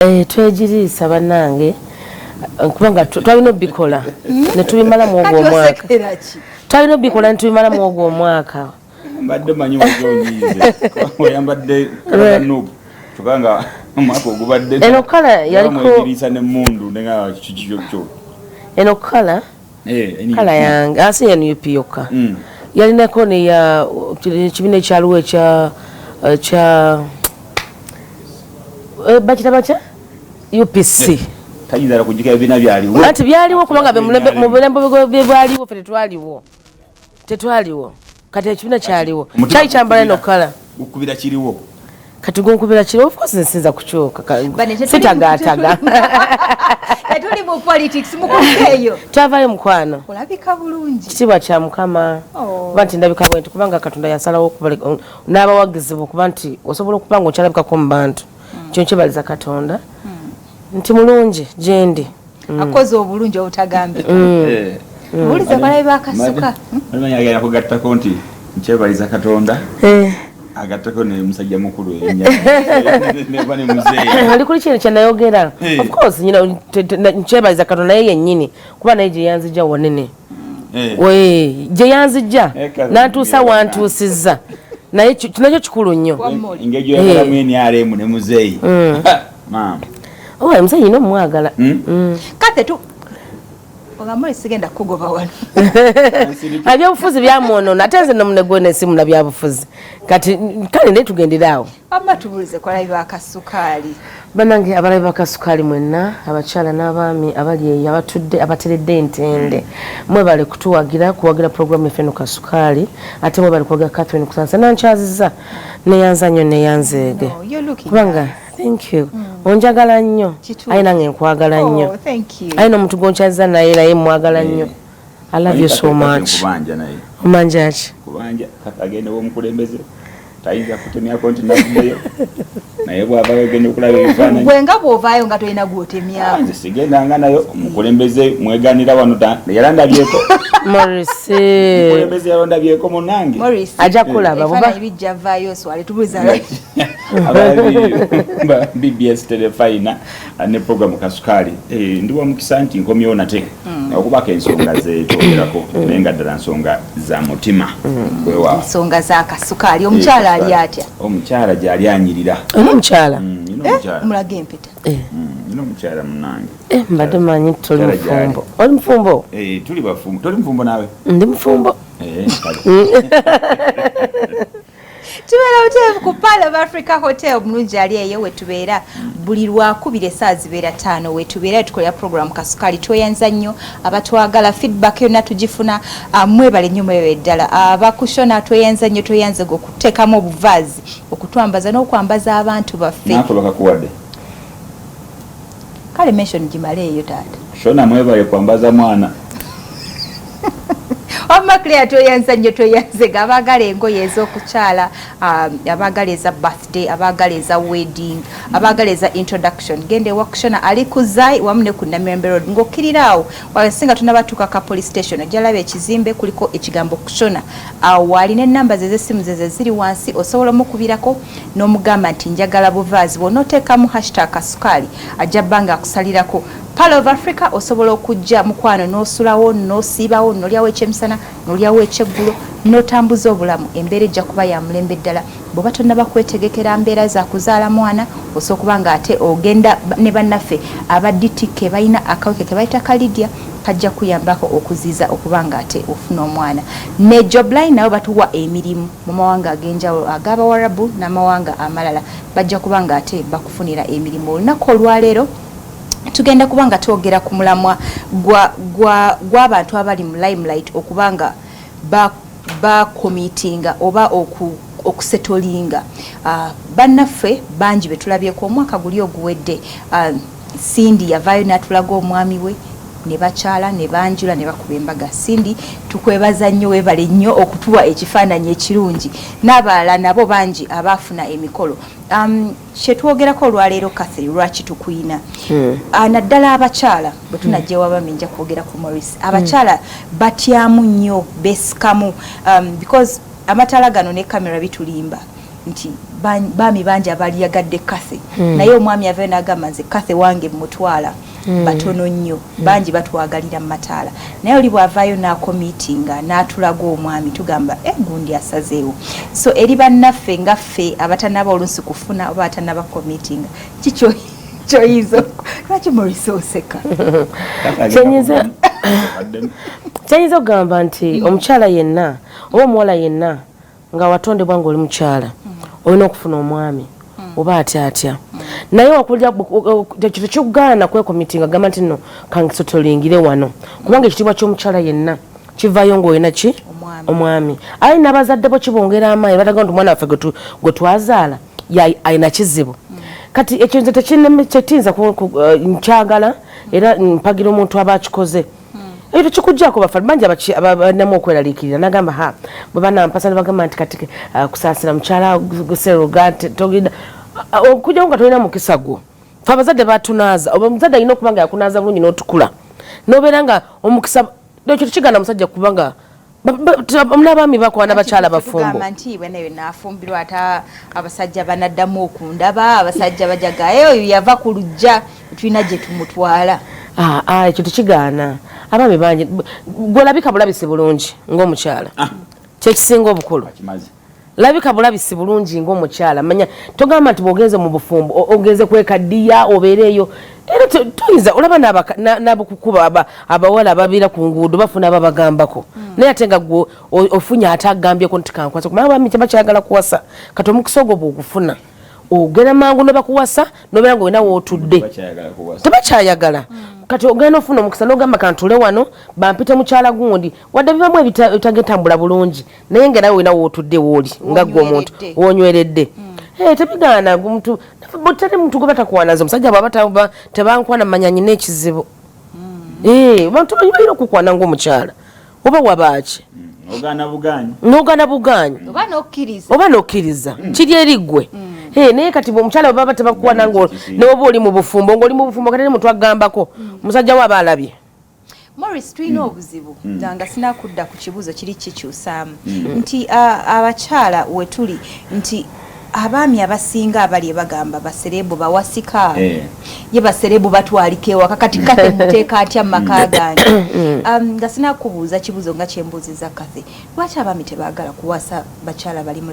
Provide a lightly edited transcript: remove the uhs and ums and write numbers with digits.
Twegiriisa bannange kubanga twalina obikola ne tubimala mu ogwo omwaka. Twalina obikola ne tubimala mu ogwo omwaka. Mbadde manyi wajonyize. Oyambadde kalanubu. Tukanga omwaka ogubadde. Eno kala yaliko twegiriisa n'emmundu nenga kikyokyo. Eno kala kala yange asi ya NUP yokka. Yalinako ne ya kibiina ekyaliwo ekya bacha UPC tayinza kujika ebina byaliwo ati byaliwo kubanga mu bulembo byaliwo fete tetwaliwo kati ekibina kyaliwo kyali kyambala eno kala ukubira kiriwo kati gonkubira kiriwo of course nsinza kuchoka sitagaataga tuli mu politics mukoeyo twavayo mukwano olabika bulungi kitibwa kya mukama banti ndabika bwenti kubanga Katonda yasalawo okubaleka n'abawagizi kuba nti osobola okubanga okyalabikako mu bantu kyonche baliza Katonda nti mulungi jendi akoze obulungi obutagambye bulize balayi bakasuka manya ya kugatta konti nchebaliza Katonda agattako ne musajja mukulu ne bane muzee ali kuli kintu kyanayogera of course nchebaliza Katonda yeye nyini kuba naye je yanzija wonene we je yanzija natuusa wantuusizza naye kinakyo kikulu nnyo ingejo yakala mwene aremu ne muzeyi mama owa muzeyi no mwagala kate tu ogamole sigenda kugoba wano abyobufuzi byamono natenze nomunegone simu na byabufuzi kati kale ne tugenderawo amma tubulize kwa live akasukali banange abalayi bakasukali mwenna abakyala n'abaami abali abatudde abateredde entende mwe bali kuwagira program efeno kasukali ate mwe bali kuwagira Catherine Kusaasira nankyaziza neyanza nnyo neyanzeege kubanga thank you onjagala nnyo ayina ngenkwagala nnyo ayina omuntu gonkyaziza naye mwagala nnyo I love you so much omanja ki kubanja agende womukulembeze taiza kutemya konti nakubeyo naye bwavayo gende okulaba ebifaananyi bwenga bwovaayo nga tolina gwotemyako nze sigenda nayo mukulembeze mweganira wano yalandabyeko mukulembeze yalandabyeko munange ajja kulaba buba ebijja vaayo swale tubuliza BBS telefina ne program kasukali ndiwa mukisa nti nkomyewo nate okubaka ensonga zetwogerako naye nga ddala nsonga za mutima wewa ensonga za kasukali omukyala ali atya omukyala gyali anyirira omukyala mulage empeta omukyala munange mbadde manyi tuli mufumbo oli mufumbo tuli bafumbo toli mufumbo nawe ndi mufumbo tubeera hotel ku Palace of Africa Hotel mulungi ali eyo wetubeera buli lwakubire saa zibeera 5 wetubeera tukolera program kasukali tweyanza nnyo abatwagala feedback yonna tugifuna mwebale nnyo mwewe ddala abakushona tweyanza nnyo tweyanze okuteekamu obuvaazi okutwambaza n'okwambaza abantu baffe nakoloka kuwadde kale mention gimale eyo taata shona mwebale kwambaza mwana Omakle tweyanza nnyo tweyanze abagala engoye ez'okukyala abagala eza birthday abagala eza wedding abagala eza introduction gende wakshona ali kuzai wamune ku Namirembe Road ngokkiriraawo wasinga tunabatuuka ka police station ojjalaba ekizimbe kuliko ekigambo kushona wali n'ennamba z'essimu ze ziri wansi osobola mukubirako n'omugamba nti njagala buvaazi bw'onooteekamu #kasukali ajja bbanga akusalirako Palace of Africa osobola okujja mukwano n'osulawo n'osiibawo n'olyawo ekyemisana n'olyawo ekyeggulo n'otambuza obulamu embeera ejja kuba ya mulembe ddala bw'oba tonnaba kwetegekera mbeera za kuzaala mwana osobola kuba nga ate ogenda ne bannaffe aba DTK balina akaweke ke bayita kalidya kajja kuyambako okuziiza okuba nga ate ofuna omwana ne jobline nabo batuwa emirimu mu mawanga ag'enjawulo ag'abawarabu n'amawanga amalala bajja kuba nga ate bakufunira emirimu olunaku olwaleero tugenda kubanga twogera ku mulamwa gw'abantu abali mu limelight okubanga ba committinga oba okusetolinga bannaffe bangi betulabyeko omwaka guli oguwedde Cindy yavaayo n'atulaga omwami we ne bakyala ne banjula ne bakuba embaga Cindy tukwebaza nnyo webale nnyo okutuwa ekifaananyi ekirungi n'abalala nabo bangi abaafuna emikolo kyetwogerako olwaleero Catherine lwaki tukuyina naddala abakyala bwe tunajja wabami nja kwogera ku Maurice abakyala batyamu nnyo besikamu because amataala gano ne kamera bitulimba nti baami bangi abaliyagadde Kathy naye omwami avayo n'agamba nze Kathy wange mutwala batono nnyo bangi batwagalira mu Mataala naye oli bw'avaayo n'akomitinga n'atulaga omwami tugamba gundi asazeewo so eri bannaffe nga ffe abatanaba oluusi kufuna oba abatanaba komitinga kikyo kyoyizo lwaki mulisooseka kyenyiza okugamba nti omukyala yenna oba omuwala yenna nga watondebwa nga oli mukyala olina okufuna omwami oba atya naye wakulira kino kikugaana kwekomitinga gamba nti nno kansotolingire wano kubanga ekitiibwa ky'omukyala yenna kivaayo ng'olina ki omwami ayi n'abazadde bo kibongera amaanyi bataga nti omwana waffe gwe twazaala alina kizibu kati ekyo nze tekinza nkyagala era mpagira omuntu aba akikoze ekyo tekikuggyako bafaluma bangi abanamu okweraliikirira nagamba bwe banampasa ne bagamba nti kati kusaasira mukyala guseruga togenda okujjawo nga tolina mukisa gwo fe abazadde batunaaza oba omuzadde alina okuba nga yakunaaza bulungi n'otukula n'obeera nga omukisa ekyo tekigana musajja kubanga n'abaami bakuba n'abakyala bafumbo nti bwenayo naafumbirwa ate abasajja banaddamu okundaba abasajja bajagayo oyo yava ku lujja tulina gye tumutwala ekyo tekigaana abaami bangi gwolabika bulabisi bulungi ng'omukyala kyekisinga obukulu labika bulabisi bulungi ng'omukyala manya togamba nti bw'ogenze mu bufumbo ogenze kwekaddiya obeereeyo era toyinza olaba n'abakukuba abawala ababeera ku nguudo bafuna ababagambako naye ate nga gwe ofunye ate agambyeko nti kankwasa kumanya abaami tebakyagala kuwasa kati omukisa ogwo bw'ogufuna ogenda mangu ne bakuwasa n'obeera ng'olina wootudde tebakyayagala kati ogenda ofuna omukisa n'ogamba kantule wano bampite mukyala gundi wadde bibamu ebitagentambula bulungi naye nga nawe olina wootudde wooli nga gwe omuntu wonyweredde tebigaana teri muntu gwe batakwanaza omusajja bwaba tebankwana manya nyina ekizibu bantu banyibaire okukwana ng'omukyala oba wabaaki n'ogaana bugaanyi oba n'okkiriza kiri eri ggwe naye kati omukyala bwe baba tebakwana neoba oli mu bufumbo ng'oli mu bufumbo kati ne muntu agambako omusajja we aba alabye Morris tulina obuzibu nga sinakudda ku kibuuzo kiri kikyusaamu nti abakyala we tuli nti abaami abasinga abali bagamba baserebu bawasika ye baserebu batwalika ewaka kati Kathy muteeka atya mu maka gange nga sinakubuuza kibuuzo nga kyembuuziza Kathy lwaki abaami tebaagala kuwasa bakyala bali mu